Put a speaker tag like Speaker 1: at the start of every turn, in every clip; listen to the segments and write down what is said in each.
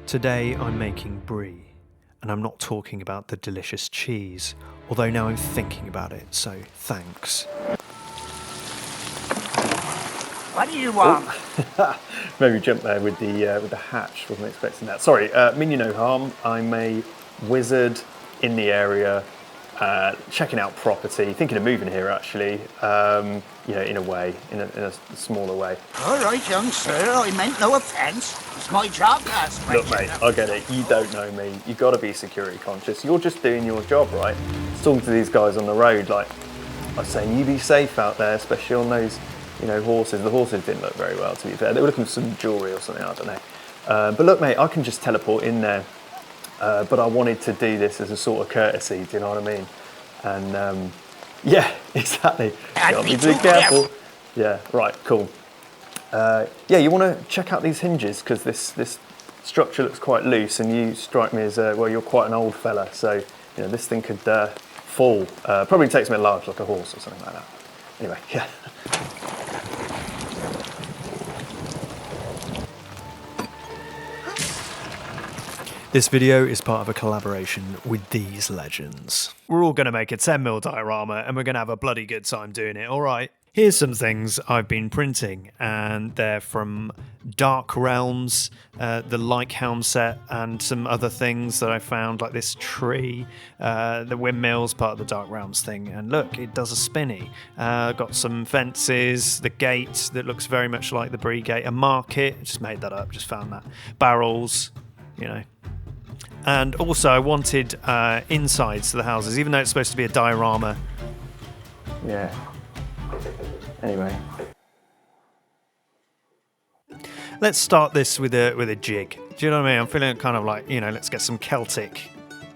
Speaker 1: Today I'm making Brie, and I'm not talking about the delicious cheese, although now I'm thinking about it, so thanks.
Speaker 2: What do you want?
Speaker 3: Oh. Maybe jump there with the hatch. Wasn't expecting that. Sorry, mean you no harm. I'm a wizard in the area, checking out property, thinking of moving here actually. In a way, in a smaller way.
Speaker 2: All right, young sir. I meant no offence. It's my job to ask
Speaker 3: Look, mate, I get it. You don't know me. You've got to be security conscious. You're just doing your job, right? Talking to these guys on the road, like I was saying, you be safe out there, especially on those, horses. The horses didn't look very well, to be fair. They were looking for some jewellery or something, I don't know. But look, mate, I can just teleport in there. But I wanted to do this as a sort of courtesy, do you know what I mean? And yeah, exactly. Gotta be careful. Yeah, right, cool. You want to check out these hinges because this structure looks quite loose, and you strike me as you're quite an old fella, so this thing could fall. Probably takes me large, like a horse or something like that. Anyway, yeah.
Speaker 1: This video is part of a collaboration with these legends. We're all going to make a 10mm diorama and we're going to have a bloody good time doing it, alright? Here's some things I've been printing, and they're from Dark Realms, the Lychelm set, and some other things that I found, like this tree. The windmill's part of the Dark Realms thing, and look, it does a spinny. Got some fences, the gate that looks very much like the Brie gate, a market, just made that up, just found that. Barrels, And also I wanted insides to the houses, even though it's supposed to be a diorama.
Speaker 3: Yeah. Anyway.
Speaker 1: Let's start this with a jig. Do you know what I mean? I'm feeling kind of like, let's get some Celtic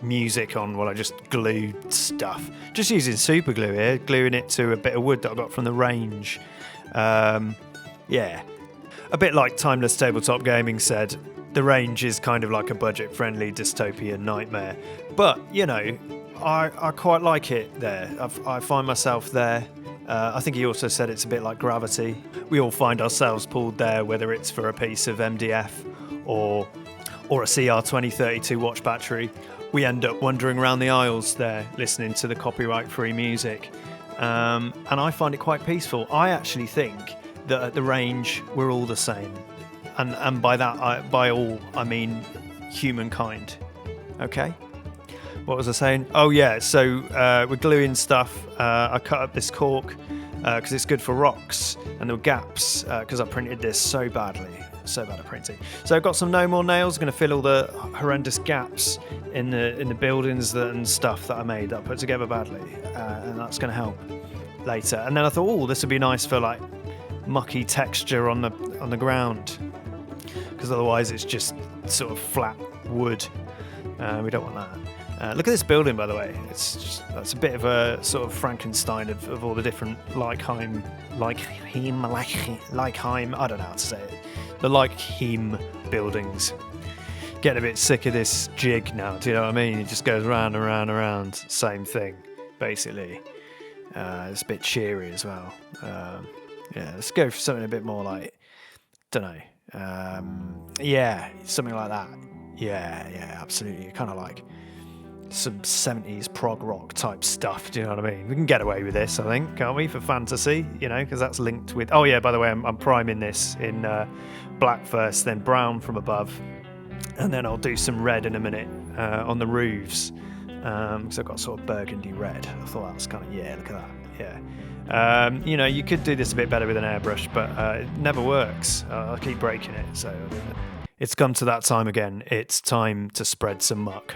Speaker 1: music on while I just glued stuff. Just using super glue here, gluing it to a bit of wood that I got from the range. Yeah. A bit like Timeless Tabletop Gaming said, the range is kind of like a budget-friendly dystopian nightmare. But, I quite like it there. I find myself there. I think he also said it's a bit like Gravity. We all find ourselves pulled there, whether it's for a piece of MDF or a CR2032 watch battery. We end up wandering around the aisles there, listening to the copyright-free music. And I find it quite peaceful. I actually think that at the range, we're all the same. And by that, by all, I mean humankind. Okay? What was I saying? Oh yeah, so we're gluing stuff. I cut up this cork because it's good for rocks, and there were gaps because I printed this so badly. So bad at printing. So I've got some no more nails. Going to fill all the horrendous gaps in the buildings and stuff that I made that I put together badly, and that's going to help later. And then I thought, oh, this would be nice for like mucky texture on the ground, because otherwise it's just sort of flat wood. We don't want that. Look at this building, by the way. That's a bit of a sort of Frankenstein of all the different Lychelm, I don't know how to say it. The Lychelm buildings. Getting a bit sick of this jig now, do you know what I mean? It just goes round and round and round. Same thing, basically. It's a bit cheery as well. Let's go for something a bit more like, don't know. Something like that. Yeah, absolutely. Kind of like some 70s prog rock type stuff, do you know what I mean? We can get away with this, I think, can't we, for fantasy, because that's linked with... Oh yeah, by the way, I'm priming this in black first, then brown from above, and then I'll do some red in a minute on the roofs, because I've got sort of burgundy red. I thought that was kind of, look at that, yeah. You could do this a bit better with an airbrush, but it never works. I keep breaking it, so... It's come to that time again. It's time to spread some muck.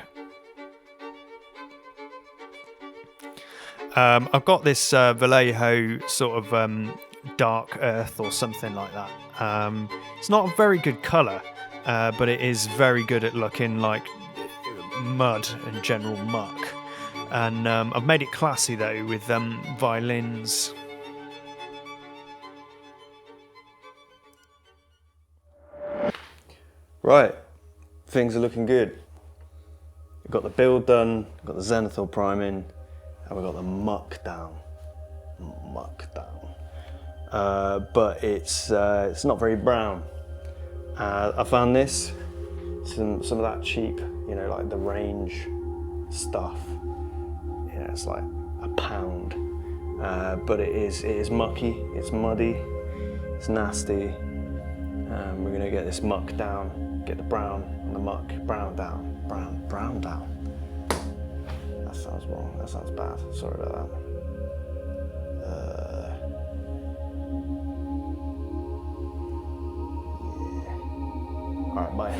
Speaker 1: I've got this Vallejo sort of dark earth or something like that. It's not a very good colour, but it is very good at looking like mud and general muck. And I've made it classy though with violins.
Speaker 3: Right, things are looking good. We've got the build done, we've got the zenithal priming, and we've got the muck down. But it's not very brown. I found this some of that cheap, you know, like the range stuff. Yeah, it's like £1, but it is mucky, it's muddy, it's nasty. We're gonna get this muck down, get the brown and the muck, brown down. That sounds wrong, that sounds bad, sorry about that. Yeah. All right, bye.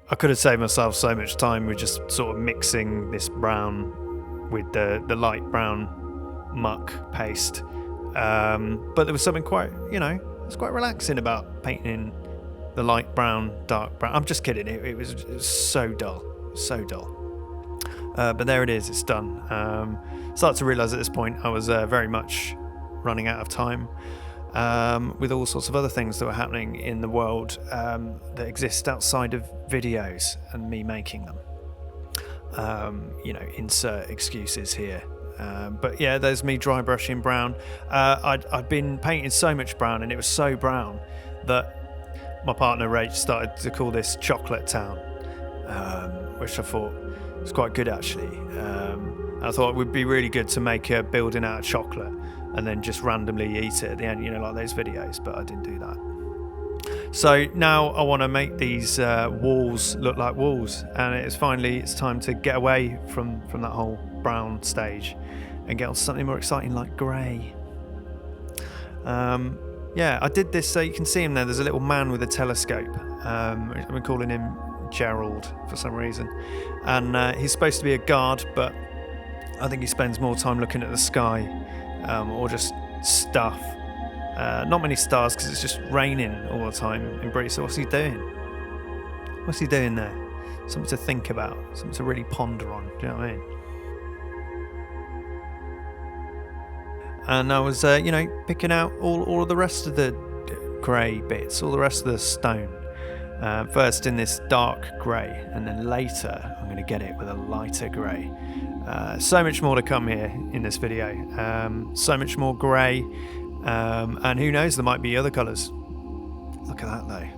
Speaker 1: I could have saved myself so much time with just sort of mixing this brown with the light brown muck paste. But there was something quite, you know, it's quite relaxing about painting the light brown, dark brown. I'm just kidding, it was so dull, so dull. But there it is, it's done. Started to realise at this point I was very much running out of time with all sorts of other things that were happening in the world that exist outside of videos and me making them. You know, insert excuses here. But yeah, there's me dry brushing brown. I'd been painting so much brown, and it was so brown that my partner Rach started to call this Chocolate Town, which I thought was quite good actually. I thought it would be really good to make a building out of chocolate and then just randomly eat it at the end, you know, like those videos, but I didn't do that. So now I want to make these walls look like walls, and it's time to get away from that whole brown stage and get on to something more exciting like grey. Yeah, I did this so you can see him there. There's a little man with a telescope. I've been calling him Gerald for some reason, and he's supposed to be a guard, but I think he spends more time looking at the sky or just stuff. Not many stars because it's just raining all the time in Brie. So what's he doing? What's he doing there? Something to think about, something to really ponder on. Do you know what I mean? And I was, you know, picking out all of the rest of the grey bits, all the rest of the stone. First in this dark grey, and then later I'm going to get it with a lighter grey. So much more to come here in this video. So much more grey, and who knows, there might be other colours. Look at that though.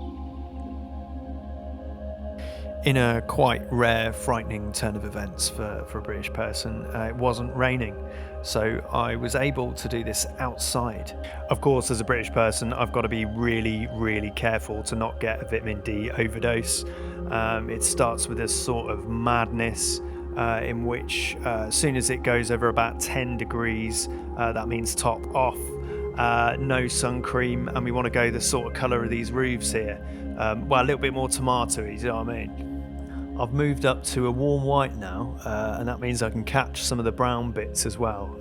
Speaker 1: In a quite rare, frightening turn of events for a British person, it wasn't raining, so I was able to do this outside. Of course, as a British person, I've got to be really, really careful to not get a vitamin D overdose. It starts with this sort of madness in which as soon as it goes over about 10 degrees, that means top off, no sun cream, and we want to go the sort of colour of these roofs here. Well, a little bit more tomatoey, you know what I mean? I've moved up to a warm white now, and that means I can catch some of the brown bits as well.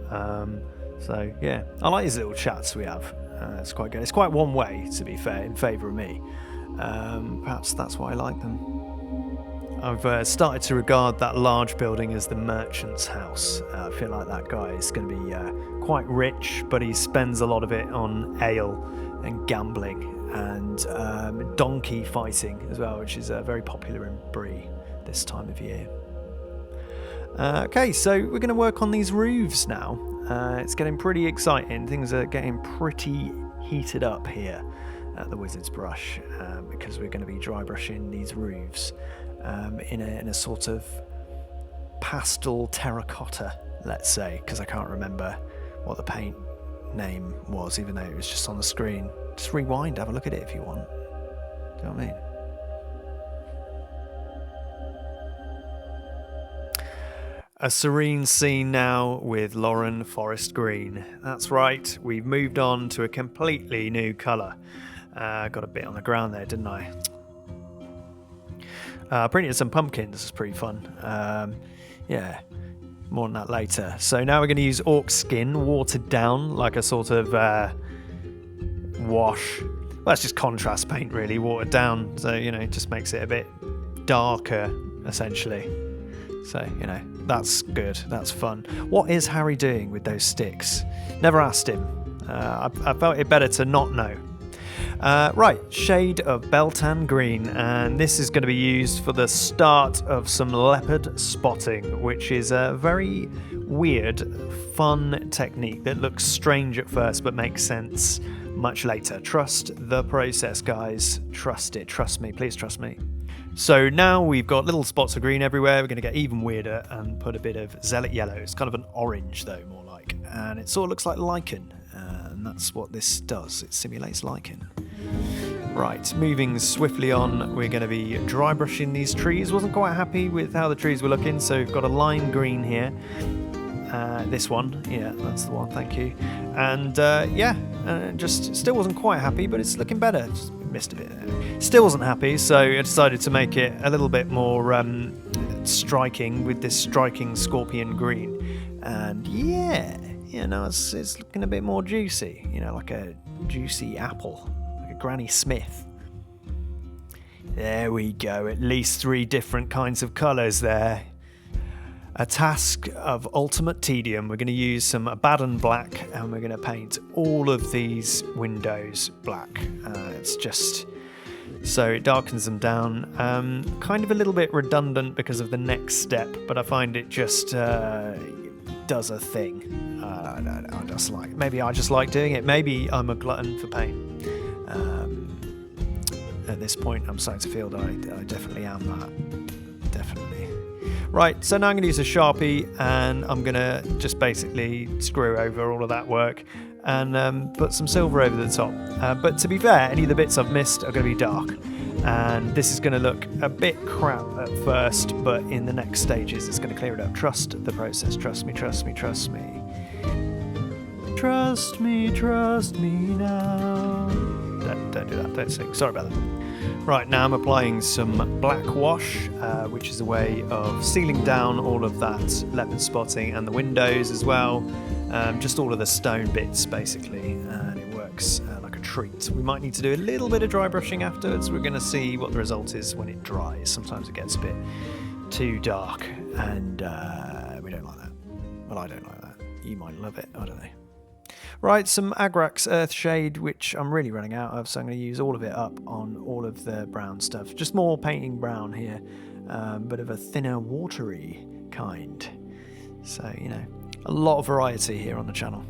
Speaker 1: So yeah, I like these little chats we have. It's quite good. It's quite one way, to be fair, in favour of me. Perhaps that's why I like them. I've started to regard that large building as the merchant's house. I feel like that guy is going to be quite rich, but he spends a lot of it on ale and gambling and donkey fighting as well, which is very popular in Brie this time of year. Okay, so we're going to work on these roofs now. It's getting pretty exciting. Things are getting pretty heated up here at the Wizard's Brush because we're going to be dry brushing these roofs in a sort of pastel terracotta, let's say, because I can't remember what the paint name was, even though it was just on the screen. Just rewind, have a look at it if you want. Do you know what I mean? A serene scene now with Lauren Forest Green. That's right, we've moved on to a completely new colour. Got a bit on the ground there, didn't I? Printed some pumpkins, this is pretty fun. Yeah, more on that later. So now we're going to use orc skin, watered down like a sort of wash. Well, that's just contrast paint really, watered down. So, you know, it just makes it a bit darker, essentially. So, you know, that's good, that's fun. What is Harry doing with those sticks? Never asked him. I felt it better to not know. Right, shade of Beltan Green, and this is going to be used for the start of some leopard spotting, which is a very weird, fun technique that looks strange at first but makes sense much later. Trust the process, guys. Trust it. Trust me. Please trust me. So now we've got little spots of green everywhere. We're going to get even weirder and put a bit of zealot yellow. It's kind of an orange though, more like. And it sort of looks like lichen. And that's what this does. It simulates lichen. Right, moving swiftly on, we're going to be dry brushing these trees. Wasn't quite happy with how the trees were looking, so we've got a lime green here. This one, yeah, that's the one, thank you. And just still wasn't quite happy, but it's looking better. Just missed a bit there. Still wasn't happy, so I decided to make it a little bit more striking with this striking scorpion green. And it's looking a bit more juicy, like a juicy apple, like a Granny Smith. There we go, at least 3 different kinds of colours there. A task of ultimate tedium. We're going to use some Abaddon black and we're going to paint all of these windows black. It's just so it darkens them down. Kind of a little bit redundant because of the next step, but I find it just does a thing. Maybe I just like doing it. Maybe I'm a glutton for paint. At this point, I'm starting to feel that I definitely am that. Definitely. Right, so now I'm going to use a Sharpie and I'm going to just basically screw over all of that work and put some silver over the top. But to be fair, any of the bits I've missed are going to be dark. And this is going to look a bit crap at first, but in the next stages it's going to clear it up. Trust the process. Trust me, trust me, trust me. Trust me now. Don't do that, don't sing. Sorry about that. Right, now I'm applying some black wash, which is a way of sealing down all of that leopard spotting and the windows as well. Just all of the stone bits, basically, and it works like a treat. We might need to do a little bit of dry brushing afterwards. We're going to see what the result is when it dries. Sometimes it gets a bit too dark, and we don't like that. Well, I don't like that. You might love it. I don't know. Right, some Agrax Earthshade, which I'm really running out of, so I'm going to use all of it up on all of the brown stuff. Just more painting brown here, bit of a thinner, watery kind. So, a lot of variety here on the channel.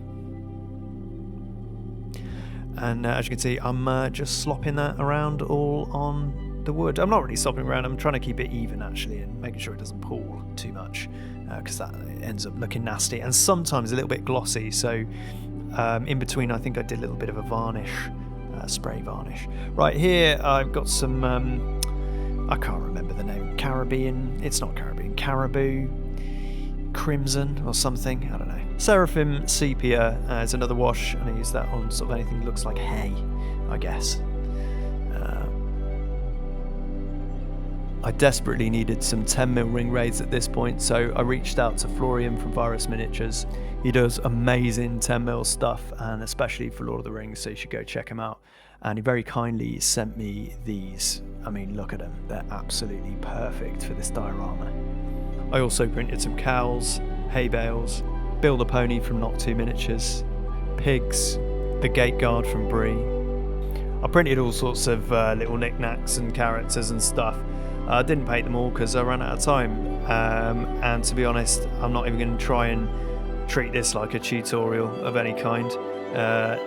Speaker 1: And as you can see, I'm just slopping that around all on the wood. I'm not really slopping around, I'm trying to keep it even actually, and making sure it doesn't pool too much, because that ends up looking nasty, and sometimes a little bit glossy, so in between I think I did a little bit of a varnish, spray varnish. Right here I've got some, I can't remember the name, Caribou Crimson or something, I don't know. Seraphim Sepia is another wash, and I use that on sort of anything that looks like hay, I guess. I desperately needed some 10mm ring raids at this point, so I reached out to Florian from Virus Miniatures. He does amazing 10mm stuff, and especially for Lord of the Rings, so you should go check him out. And he very kindly sent me these. I mean, look at them. They're absolutely perfect for this diorama. I also printed some cows, hay bales, Build a Pony from Not 2 Miniatures, pigs, the gate guard from Brie. I printed all sorts of little knickknacks and characters and stuff. I didn't paint them all because I ran out of time, and to be honest, I'm not even going to try and treat this like a tutorial of any kind.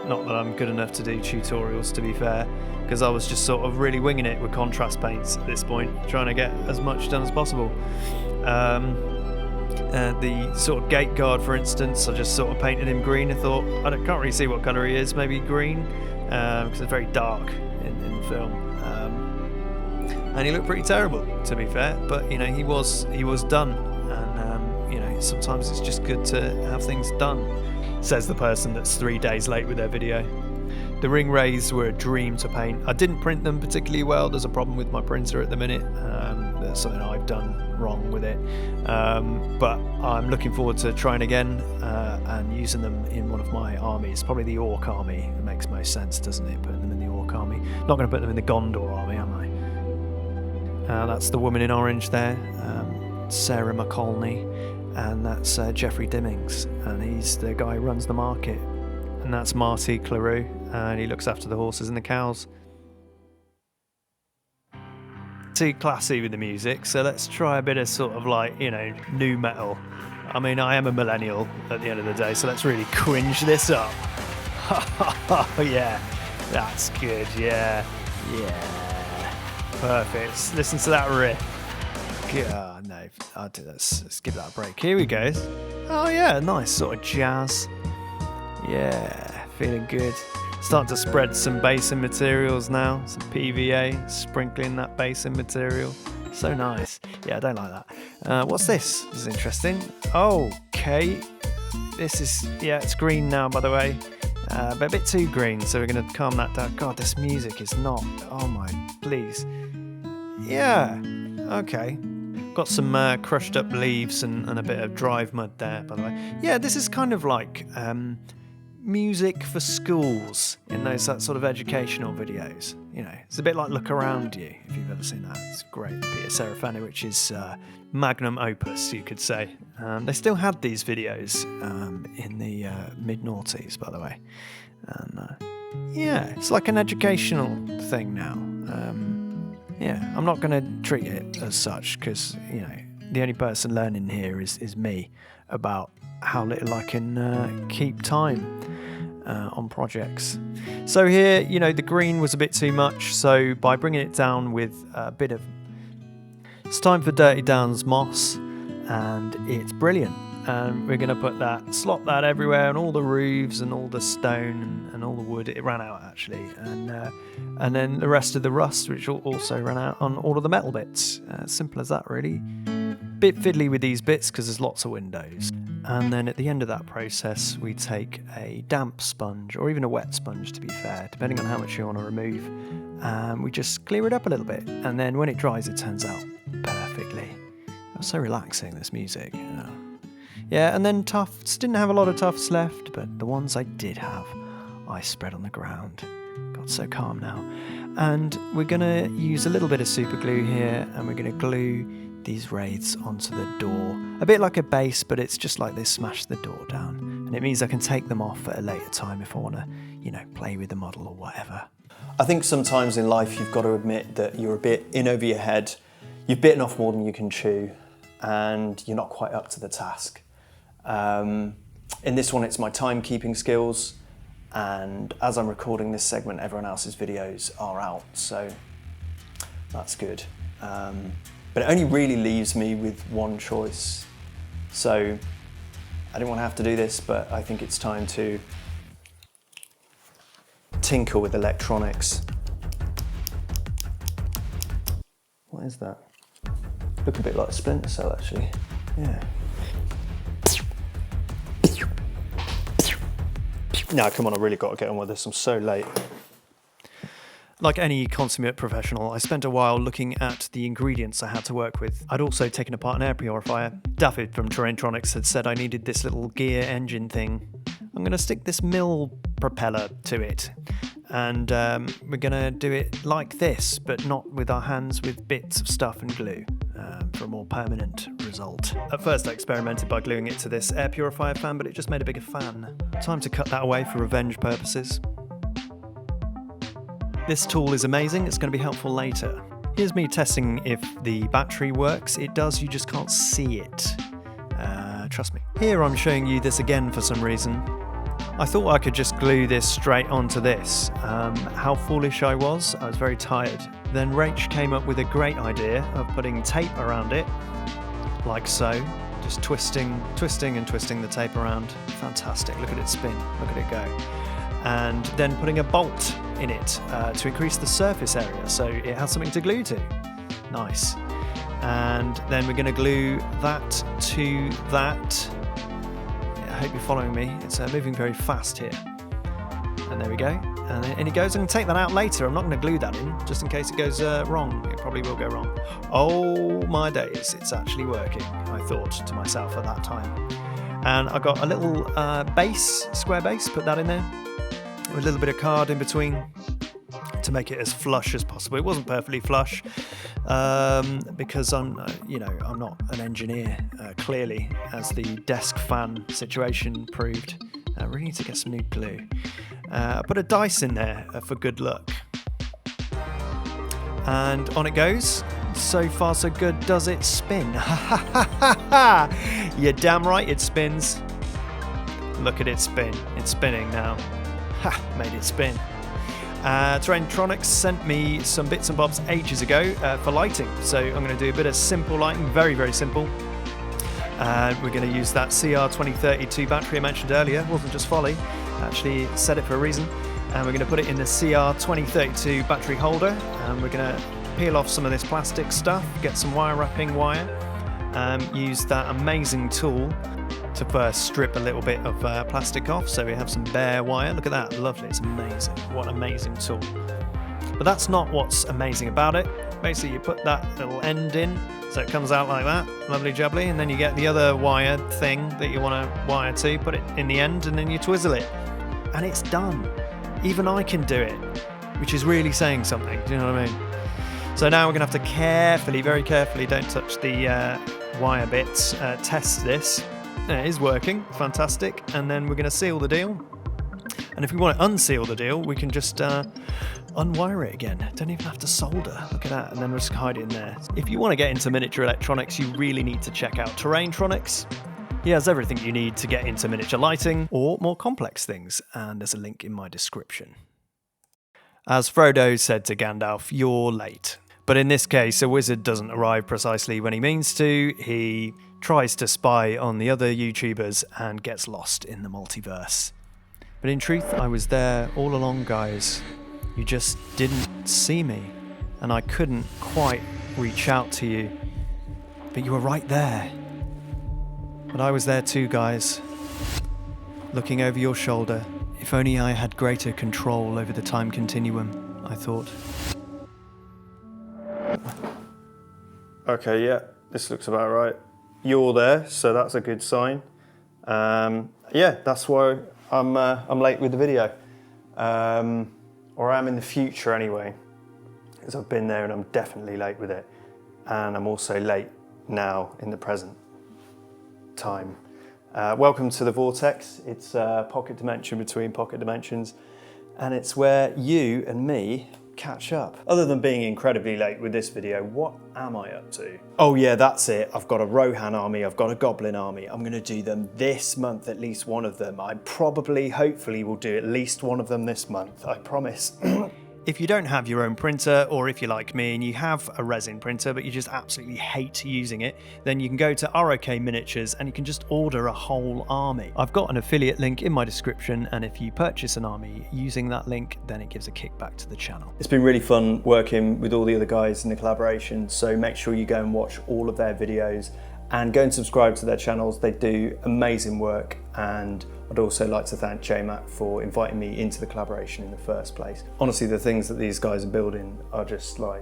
Speaker 1: Not that I'm good enough to do tutorials, to be fair, because I was just sort of really winging it with contrast paints at this point, trying to get as much done as possible. The sort of gate guard, for instance, I just sort of painted him green. I thought, can't really see what colour he is, maybe green, because it's very dark in the film. And he looked pretty terrible, to be fair, but he was done, and sometimes it's just good to have things done, says the person that's 3 days late with their video. The ring rays were a dream to paint. I didn't print them particularly well. There's a problem with my printer at the minute. That's something I've done wrong with it, but I'm looking forward to trying again and using them in one of my armies, probably the Orc army. It makes most sense, doesn't it, putting them in the Orc army? Not going to put them in the Gondor army, am I? That's the woman in orange there, Sarah McColney, and that's Jeffrey Dimmings, and he's the guy who runs the market. And that's Marty Claroux, and he looks after the horses and the cows. Too classy with the music, so let's try a bit of sort of like, nu metal. I mean, I am a millennial at the end of the day, so let's really cringe this up. Oh yeah, that's good. Yeah, perfect. Listen to that riff. God, no, I'll do this. Let's give that a break. Here we go. Oh yeah, nice sort of jazz. Yeah, feeling good. Starting to spread some basing materials now. Some PVA, sprinkling that basing material. So nice. Yeah, I don't like that. What's this? This is interesting. Okay. This is, yeah, it's green now, by the way. But a bit too green, so we're going to calm that down. God, this music is not. Oh my, please. Yeah. Okay. Got some crushed up leaves and a bit of drive mud there, by the way. Yeah, this is kind of like music for schools in those that sort of educational videos. You know, it's a bit like Look Around You, if you've ever seen that. It's great. Peter Serafani, which is magnum opus, you could say. They still had these videos in the mid-noughties, by the way. And yeah, it's like an educational thing now. Yeah, I'm not going to treat it as such because, you know, the only person learning here is me about how little I can keep time on projects. So here, you know, the green was a bit too much, so by bringing it down with a bit of... It's time for Dirty Down's moss, and it's brilliant. And we're going to slot that everywhere, on all the roofs and all the stone and all the wood. It ran out, actually. And then the rest of the rust, which also ran out on all of the metal bits. Simple as that, really. Bit fiddly with these bits because there's lots of windows. And then at the end of that process, we take a damp sponge, or even a wet sponge to be fair, depending on how much you want to remove. And we just clear it up a little bit. And then when it dries, it turns out perfectly. It was so relaxing, this music. Yeah, and then tufts. Didn't have a lot of tufts left, but the ones I did have, I spread on the ground. Got so calm now. And we're going to use a little bit of super glue here, and we're going to glue these wraiths onto the door. A bit like a base, but it's just like they smash the door down. And it means I can take them off at a later time if I want to, you know, play with the model or whatever. I think sometimes in life you've got to admit that you're a bit in over your head. You've bitten off more than you can chew, and you're not quite up to the task. In this one, it's my timekeeping skills, and as I'm recording this segment, everyone else's videos are out, so that's good. But it only really leaves me with one choice. So I didn't want to have to do this, but I think it's time to tinker with electronics. What is that? Look a bit like a Splinter Cell, actually. Yeah. No, come on, I really got to get on with this. I'm so late. Like any consummate professional, I spent a while looking at the ingredients I had to work with. I'd also taken apart an air purifier. David from Terraintronics had said I needed this little gear engine thing. I'm going to stick this mill propeller to it. And we're going to do it like this, but not with our hands, with bits of stuff and glue for a more permanent result. At first I experimented by gluing it to this air purifier fan, but it just made a bigger fan. Time to cut that away for revenge purposes. This tool is amazing, it's going to be helpful later. Here's me testing if the battery works. It does, you just can't see it. Trust me. Here I'm showing you this again for some reason. I thought I could just glue this straight onto this. How foolish I was very tired. Then Rach came up with a great idea of putting tape around it, like so. Just twisting and twisting the tape around. Fantastic, look at it spin, look at it go. And then putting a bolt in it to increase the surface area so it has something to glue to. Nice. And then we're going to glue that to that. I hope you're following me. It's moving very fast here. And there we go. And it goes. I'm going to take that out later. I'm not going to glue that in, just in case it goes wrong. It probably will go wrong. Oh my days, it's actually working, I thought to myself at that time. And I got a little base, square base, put that in there, with a little bit of card in between to make it as flush as possible. It wasn't perfectly flush because I'm not an engineer, clearly, as the desk fan situation proved. I really need to get some new glue. I put a dice in there for good luck. And on it goes. So far so good. Does it spin? You're damn right it spins. Look at it spin. It's spinning now. Ha! Made it spin. Terraintronics sent me some bits and bobs ages ago for lighting, so I'm going to do a bit of simple lighting, very, very simple. We're going to use that CR2032 battery I mentioned earlier. It wasn't just folly, actually set it for a reason. And we're going to put it in the CR2032 battery holder, and we're going to peel off some of this plastic stuff, get some wire wrapping wire, use that amazing tool to first strip a little bit of plastic off, so we have some bare wire. Look at that, lovely, it's amazing. What an amazing tool. But that's not what's amazing about it. Basically, you put that little end in, so it comes out like that, lovely jubbly, and then you get the other wire thing that you want to wire to, put it in the end, and then you twizzle it. And it's done. Even I can do it, which is really saying something, do you know what I mean? So now we're going to have to carefully, very carefully, don't touch the wire bits, test this. It is working, fantastic, and then we're going to seal the deal. And if we want to unseal the deal, we can just unwire it again. Don't even have to solder. Look at that, and then we'll just hide it in there. If you want to get into miniature electronics, you really need to check out Terraintronics. He has everything you need to get into miniature lighting or more complex things, and there's a link in my description. As Frodo said to Gandalf, you're late. But in this case, a wizard doesn't arrive precisely when he means to. He tries to spy on the other YouTubers and gets lost in the multiverse. But in truth, I was there all along, guys. You just didn't see me, and I couldn't quite reach out to you. But you were right there. But I was there too, guys. Looking over your shoulder. If only I had greater control over the time continuum, I thought.
Speaker 3: Okay, yeah, this looks about right. You're there, so that's a good sign. Yeah, that's why I'm late with the video. Or I am in the future anyway, because I've been there and I'm definitely late with it. And I'm also late now in the present time. Welcome to the Vortex. It's a pocket dimension between pocket dimensions, and it's where you and me catch up. Other than being incredibly late with this video, what am I up to? Oh yeah, that's it. I've got a Rohan army, I've got a Goblin army. I'm gonna do them this month, at least one of them. I probably, hopefully will do at least one of them this month, I promise. If you don't have your own printer, or if you're like me and you have a resin printer but you just absolutely hate using it, then you can go to ROK Miniatures and you can just order a whole army. I've got an affiliate link in my description, and if you purchase an army using that link, then it gives a kickback to the channel. It's been really fun working with all the other guys in the collaboration, so make sure you go and watch all of their videos and go and subscribe to their channels. They do amazing work, and I'd also like to thank JMac for inviting me into the collaboration in the first place. Honestly, the things that these guys are building are just like,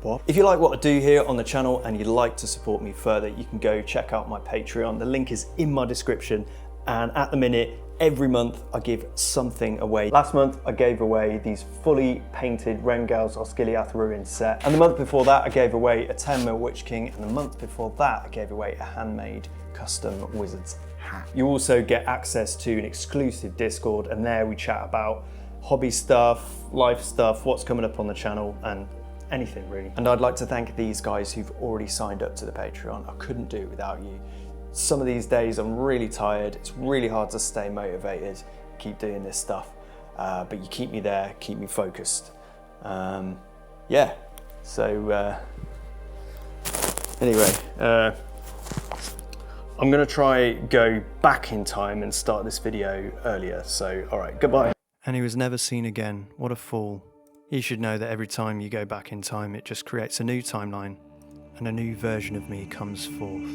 Speaker 3: what? If you like what I do here on the channel and you'd like to support me further, you can go check out my Patreon. The link is in my description, and at the minute, every month I give something away. Last month I gave away these fully painted Remgals Osgiliath Ruin set, and the month before that I gave away a 10mm Witch King, and the month before that I gave away a handmade custom Wizard's hat. You also get access to an exclusive Discord, and there we chat about hobby stuff, life stuff, what's coming up on the channel, and anything really. And I'd like to thank these guys who've already signed up to the Patreon. I couldn't do it without you. Some of these days I'm really tired, it's really hard to stay motivated, keep doing this stuff, but you keep me there, keep me focused. Yeah, so anyway, I'm gonna try go back in time and start this video earlier, so all right, goodbye.
Speaker 1: And he was never seen again. What a fool. You should know that every time you go back in time, it just creates a new timeline, and a new version of me comes forth.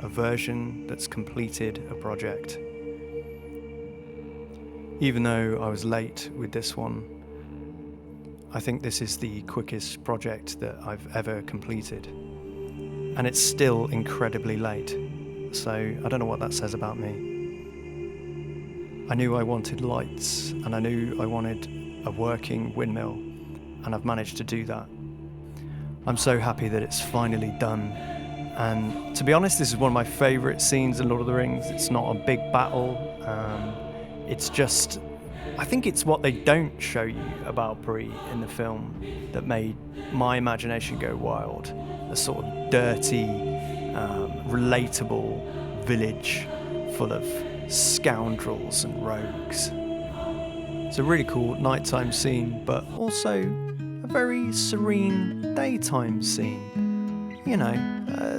Speaker 1: A version that's completed a project. Even though I was late with this one, I think this is the quickest project that I've ever completed. And it's still incredibly late, so I don't know what that says about me. I knew I wanted lights, and I knew I wanted a working windmill, and I've managed to do that. I'm so happy that it's finally done. And to be honest, this is one of my favourite scenes in Lord of the Rings. It's not a big battle. It's just, I think it's what they don't show you about Brie in the film that made my imagination go wild. A sort of dirty, relatable village full of scoundrels and rogues. It's a really cool nighttime scene, but also a very serene daytime scene. You know,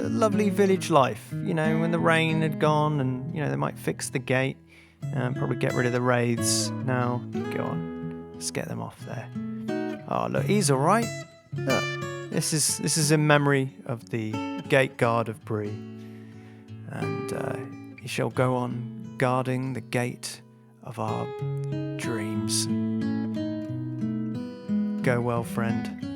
Speaker 1: lovely village life. You know, when the rain had gone, and you know they might fix the gate, and probably get rid of the wraiths. Now, go on, let's get them off there. Oh, look, he's all right. Look, this is in memory of the gate guard of Brie, and he shall go on guarding the gate of our dreams. Go well, friend.